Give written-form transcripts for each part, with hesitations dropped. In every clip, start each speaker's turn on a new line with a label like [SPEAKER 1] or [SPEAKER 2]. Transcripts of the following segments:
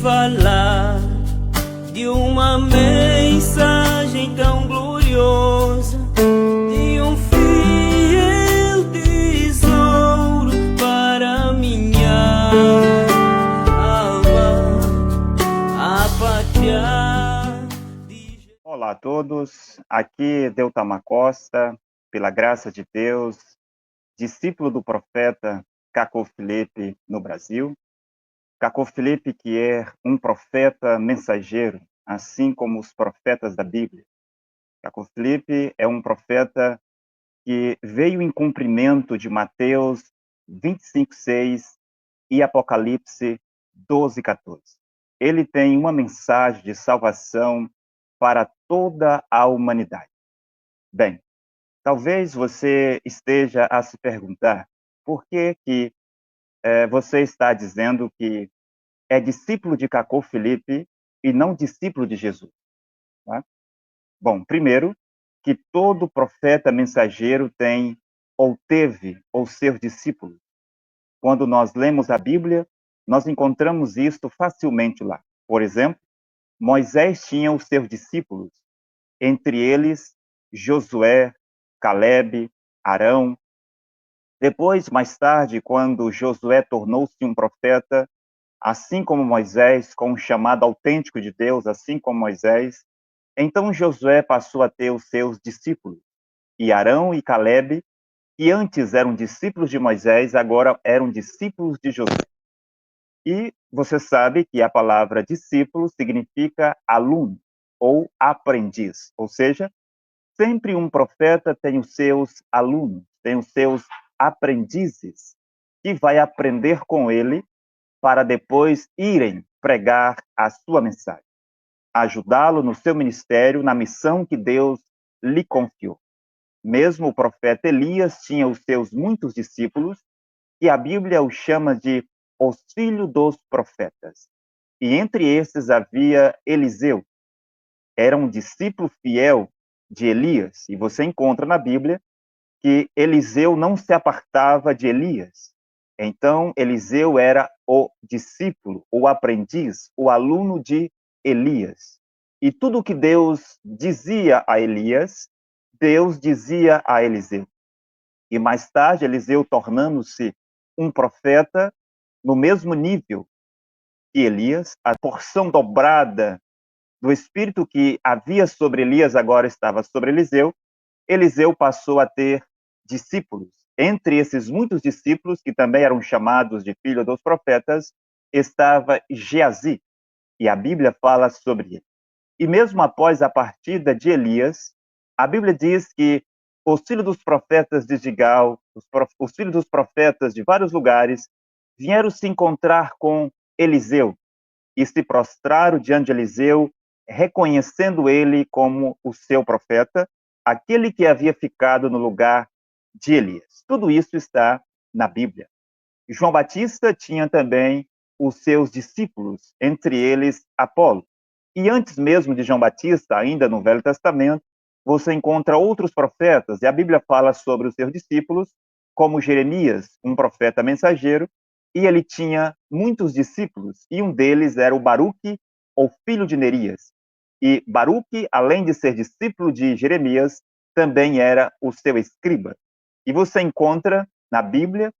[SPEAKER 1] falar de uma mensagem tão gloriosa, de um fiel tesouro para minha alma, a pátria de...
[SPEAKER 2] Olá a todos, aqui Deutamar Costa, pela graça de Deus, discípulo do profeta Cacô Filipe no Brasil. Cacô Filipe, que é um profeta mensageiro, assim como os profetas da Bíblia. Cacô Filipe é um profeta que veio em cumprimento de Mateus 25:6 e Apocalipse 12:14. Ele tem uma mensagem de salvação para toda a humanidade. Bem, talvez você esteja a se perguntar por que você está dizendo que é discípulo de Cacô Filipe e não discípulo de Jesus. Tá? Bom, primeiro, que todo profeta mensageiro tem ou teve ou seus discípulos. Quando nós lemos a Bíblia, nós encontramos isto facilmente lá. Por exemplo, Moisés tinha os seus discípulos, entre eles Josué, Caleb, Arão. Depois, mais tarde, quando Josué tornou-se um profeta, assim como Moisés, com um chamado autêntico de Deus, assim como Moisés, então Josué passou a ter os seus discípulos. E Arão e Caleb, que antes eram discípulos de Moisés, agora eram discípulos de Josué. E você sabe que a palavra discípulo significa aluno ou aprendiz, ou seja, sempre um profeta tem os seus alunos, tem os seus aprendizes, que vai aprender com ele para depois irem pregar a sua mensagem, ajudá-lo no seu ministério, na missão que Deus lhe confiou. Mesmo o profeta Elias tinha os seus muitos discípulos, e a Bíblia os chama de os filhos dos profetas. E entre esses havia Eliseu, era um discípulo fiel de Elias, e você encontra na Bíblia que Eliseu não se apartava de Elias. Então, Eliseu era o discípulo, o aprendiz, o aluno de Elias. E tudo o que Deus dizia a Elias, Deus dizia a Eliseu. E mais tarde, Eliseu tornando-se um profeta no mesmo nível que Elias, a porção dobrada do Espírito que havia sobre Elias agora estava sobre Eliseu. Eliseu passou a ter discípulos. Entre esses muitos discípulos, que também eram chamados de filho dos profetas, estava Geazi, e a Bíblia fala sobre ele. E mesmo após a partida de Elias, a Bíblia diz que os filhos dos profetas de Gigal, os filhos dos profetas de vários lugares, vieram se encontrar com Eliseu e se prostraram diante de Eliseu, reconhecendo ele como o seu profeta, aquele que havia ficado no lugar de Elias. Tudo isso está na Bíblia. João Batista tinha também os seus discípulos, entre eles Apolo. E antes mesmo de João Batista, ainda no Velho Testamento, você encontra outros profetas, e a Bíblia fala sobre os seus discípulos, como Jeremias, um profeta mensageiro, e ele tinha muitos discípulos, e um deles era o Baruque, ou filho de Nerias. E Baruque, além de ser discípulo de Jeremias, também era o seu escriba. E você encontra na Bíblia,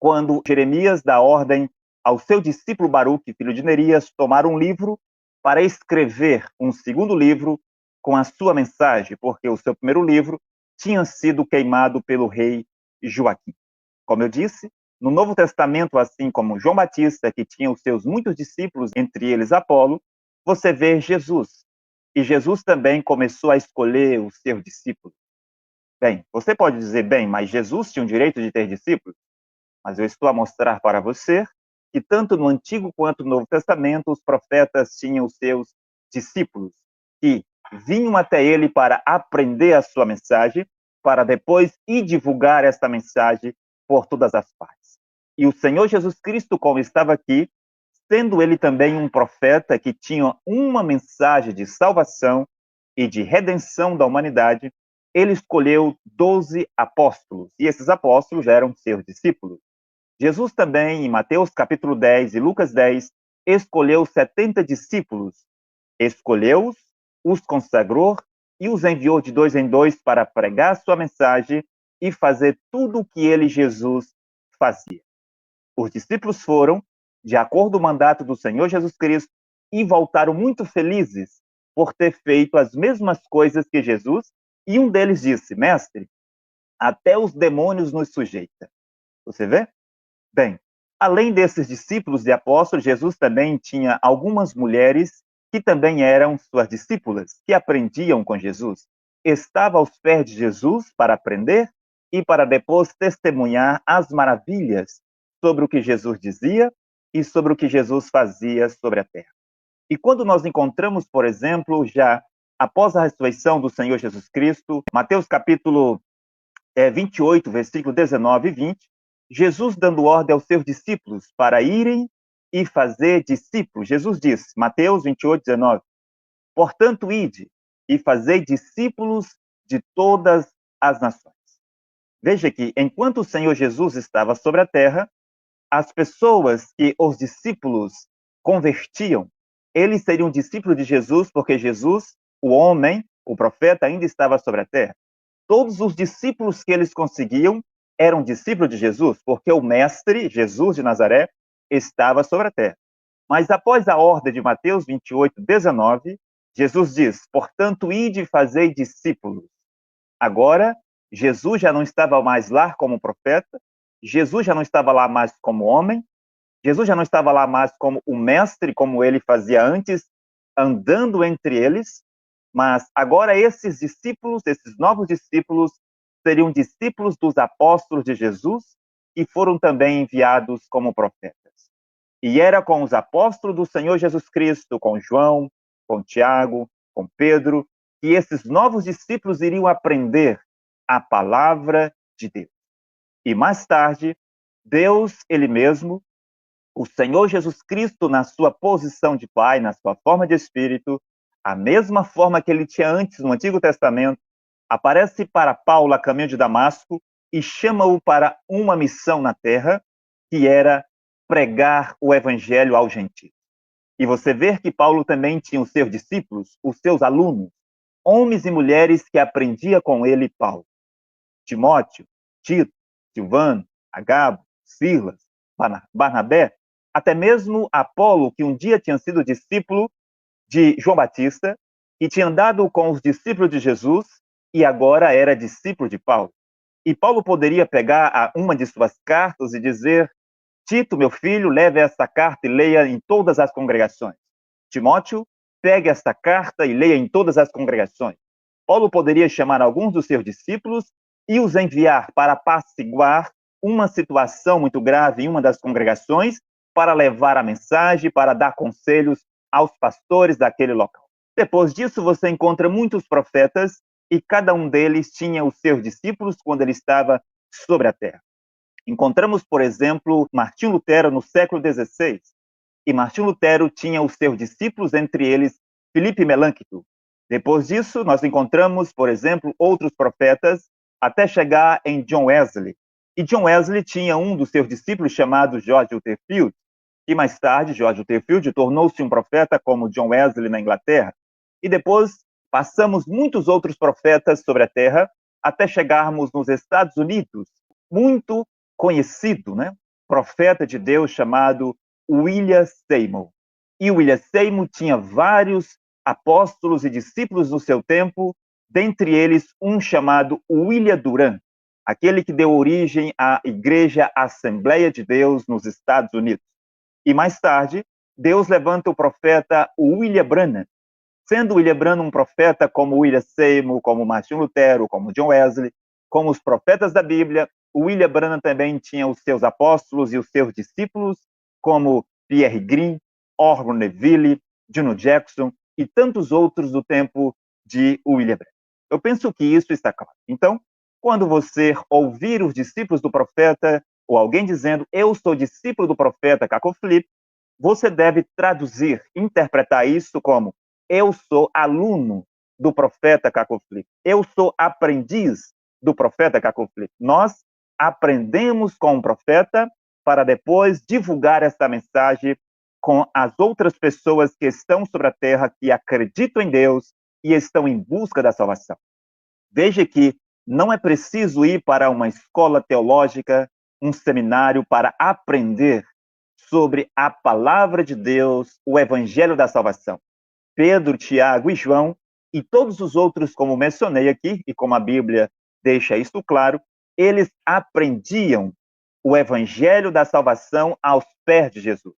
[SPEAKER 2] quando Jeremias dá ordem ao seu discípulo Baruque, filho de Nerias, tomar um livro para escrever um segundo livro com a sua mensagem, porque o seu primeiro livro tinha sido queimado pelo rei Joaquim. Como eu disse, no Novo Testamento, assim como João Batista, que tinha os seus muitos discípulos, entre eles Apolo, você vê Jesus. E Jesus também começou a escolher os seus discípulos. Bem, você pode dizer, bem, mas Jesus tinha o direito de ter discípulos? Mas eu estou a mostrar para você que tanto no Antigo quanto no Novo Testamento, os profetas tinham os seus discípulos, que vinham até ele para aprender a sua mensagem, para depois ir divulgar esta mensagem por todas as partes. E o Senhor Jesus Cristo, como estava aqui, sendo ele também um profeta que tinha uma mensagem de salvação e de redenção da humanidade, ele escolheu 12 apóstolos, e esses apóstolos eram seus discípulos. Jesus também, em Mateus capítulo 10 e Lucas 10, escolheu 70 discípulos, escolheu-os, os consagrou e os enviou de dois em dois para pregar sua mensagem e fazer tudo o que ele, Jesus, fazia. Os discípulos foram, de acordo com o mandato do Senhor Jesus Cristo, e voltaram muito felizes por ter feito as mesmas coisas que Jesus, e um deles disse: Mestre, até os demônios nos sujeitam. Você vê? Bem, além desses discípulos e apóstolos, Jesus também tinha algumas mulheres que também eram suas discípulas, que aprendiam com Jesus. Estava aos pés de Jesus para aprender e para depois testemunhar as maravilhas sobre o que Jesus dizia e sobre o que Jesus fazia sobre a terra. E quando nós encontramos, por exemplo, já após a ressurreição do Senhor Jesus Cristo, Mateus capítulo 28, versículo 19 e 20, Jesus dando ordem aos seus discípulos para irem e fazer discípulos. Jesus disse, Mateus 28, 19, portanto, ide e fazei discípulos de todas as nações. Veja que, enquanto o Senhor Jesus estava sobre a terra, as pessoas que os discípulos convertiam, eles seriam discípulos de Jesus, porque Jesus, o homem, o profeta, ainda estava sobre a terra. Todos os discípulos que eles conseguiam eram discípulos de Jesus, porque o mestre, Jesus de Nazaré, estava sobre a terra. Mas após a ordem de Mateus 28, 19, Jesus diz, portanto, ide e fazei discípulos. Agora, Jesus já não estava mais lá como profeta, Jesus já não estava lá mais como homem, Jesus já não estava lá mais como o mestre, como ele fazia antes, andando entre eles, mas agora esses discípulos, esses novos discípulos, seriam discípulos dos apóstolos de Jesus e foram também enviados como profetas. E era com os apóstolos do Senhor Jesus Cristo, com João, com Tiago, com Pedro, que esses novos discípulos iriam aprender a palavra de Deus. E mais tarde, Deus, ele mesmo, o Senhor Jesus Cristo, na sua posição de Pai, na sua forma de Espírito, a mesma forma que ele tinha antes no Antigo Testamento, aparece para Paulo a caminho de Damasco e chama-o para uma missão na terra, que era pregar o evangelho aos gentios. E você vê que Paulo também tinha os seus discípulos, os seus alunos, homens e mulheres que aprendia com ele Paulo. Timóteo, Tito, Silvano, Agabo, Silas, Barnabé, até mesmo Apolo, que um dia tinha sido discípulo de João Batista e tinha andado com os discípulos de Jesus e agora era discípulo de Paulo. E Paulo poderia pegar uma de suas cartas e dizer, Tito, meu filho, leve esta carta e leia em todas as congregações. Timóteo, pegue esta carta e leia em todas as congregações. Paulo poderia chamar alguns dos seus discípulos e os enviar para apaciguar uma situação muito grave em uma das congregações, para levar a mensagem, para dar conselhos aos pastores daquele local. Depois disso, você encontra muitos profetas e cada um deles tinha os seus discípulos quando ele estava sobre a terra. Encontramos, por exemplo, Martinho Lutero no século XVI. E Martinho Lutero tinha os seus discípulos, entre eles Filipe Melanchthon. Depois disso, nós encontramos, por exemplo, outros profetas, até chegar em John Wesley. E John Wesley tinha um dos seus discípulos chamado George Whitefield, e mais tarde George Whitefield tornou-se um profeta como John Wesley na Inglaterra. E depois passamos muitos outros profetas sobre a terra, até chegarmos nos Estados Unidos, muito conhecido, né? Profeta de Deus chamado William Seymour. E William Seymour tinha vários apóstolos e discípulos no seu tempo, dentre eles um chamado William Durant, aquele que deu origem à Igreja Assembleia de Deus nos Estados Unidos. E mais tarde, Deus levanta o profeta William Branham, sendo William Branham um profeta como William Seymour, como Martin Lutero, como John Wesley, como os profetas da Bíblia. William Branham também tinha os seus apóstolos e os seus discípulos, como Pierre Green, Orville Neville, Juno Jackson e tantos outros do tempo de William Branham. Eu penso que isso está claro. Então, quando você ouvir os discípulos do profeta, ou alguém dizendo, eu sou discípulo do profeta Caco Filipe, você deve traduzir, interpretar isso como, eu sou aluno do profeta Caco Filipe, eu sou aprendiz do profeta Caco Filipe. Nós aprendemos com o profeta para depois divulgar essa mensagem com as outras pessoas que estão sobre a terra, que acreditam em Deus e estão em busca da salvação. Veja que não é preciso ir para uma escola teológica, um seminário para aprender sobre a palavra de Deus, o evangelho da salvação. Pedro, Tiago e João, e todos os outros, como mencionei aqui, e como a Bíblia deixa isso claro, eles aprendiam o evangelho da salvação aos pés de Jesus.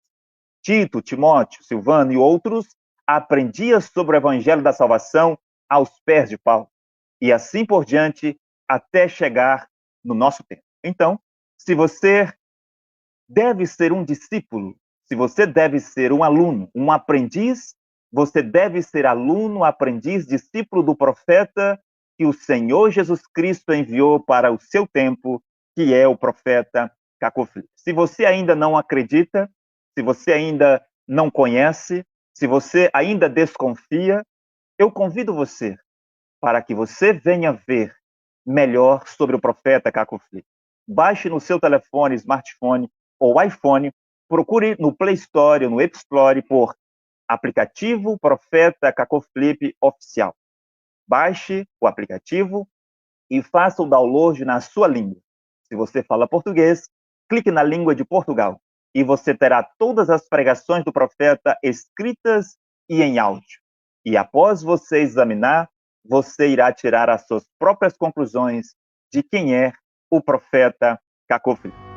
[SPEAKER 2] Tito, Timóteo, Silvano e outros aprendiam sobre o evangelho da salvação aos pés de Paulo. E assim por diante, até chegar no nosso tempo. Então, se você deve ser um discípulo, se você deve ser um aluno, um aprendiz, você deve ser aluno, aprendiz, discípulo do profeta que o Senhor Jesus Cristo enviou para o seu tempo, que é o profeta Cacofilho. Se você ainda não acredita, se você ainda não conhece, se você ainda desconfia, eu convido você para que você venha ver melhor sobre o profeta Cacofilho. Baixe no seu telefone, smartphone ou iPhone, procure no Play Store ou no App Store por aplicativo Profeta Cacoflip Oficial. Baixe o aplicativo e faça o download na sua língua. Se você fala português, clique na língua de Portugal e você terá todas as pregações do profeta escritas e em áudio. E após você examinar, você irá tirar as suas próprias conclusões de quem é o profeta Cacoflip.